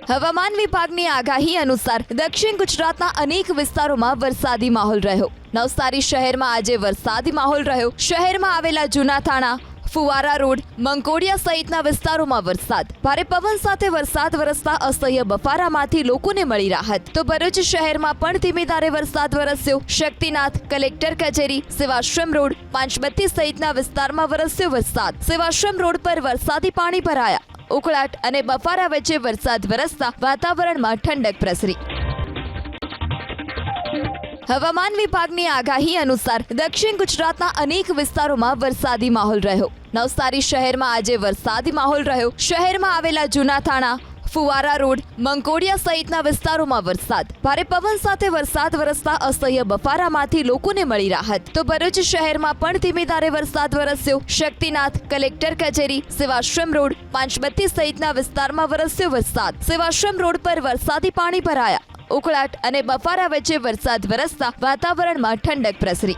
હવામાન વિભાગની આગાહી અનુસાર દક્ષિણ ગુજરાતના અનેક વિસ્તારોમાં વરસાદી માહોલ રહ્યો। નવસારી શહેરમાં આજે વરસાદી માહોલ રહ્યો। શહેરમાં આવેલા જૂના થાણા, ફુવારા રોડ, મંકોડિયા સહિતના વિસ્તારોમાં વરસાદ। ભારે પવન સાથે વરસાદ વરસતા અસહ્ય બફારામાંથી લોકોને મળી રાહત। તો ભરૂચ શહેરમાં પણ ધીમી ધારે વરસાદ વરસ્યો। શક્તિનાથ, કલેક્ટર કચેરી, સેવાશ્રમ રોડ, પાંચબત્તી સહિતના વિસ્તારમાં વરસ્યો વરસાદ। સેવાશ્રમ રોડ પર વરસાદી પાણી ભરાયા। ઉકળાટ અને બફારા વચ્ચે વરસાદ વરસતા વાતાવરણમાં ઠંડક પ્રસરી। હવામાન વિભાગની આગાહી અનુસાર દક્ષિણ ગુજરાતના અનેક વિસ્તારોમાં વરસાદી માહોલ રહ્યો। નવસારી શહેરમાં આજે વરસાદી માહોલ રહ્યો। શહેરમાં આવેલા જૂના થાણા, ફુવારા રોડ, મંકોડિયા સહિતના વિસ્તારોમાં વરસાદ। ભારે પવન સાથે વરસાદ વરસતા અસહ્ય બફારામાંથી લોકોને મળી રાહત। તો ભરૂચ શહેરમાં પણ ધીમી ધારે વરસાદ વરસ્યો। શક્તિનાથ, કલેક્ટર કચેરી, સેવાશ્રમ રોડ, પાંચબત્તી સહિતના વિસ્તારમાં વરસ્યો વરસાદ। સેવાશ્રમ રોડ પર વરસાદી પાણી ભરાયા। ઉકળાટ અને બફારા વચ્ચે વરસાદ વરસતા વાતાવરણમાં ઠંડક પ્રસરી।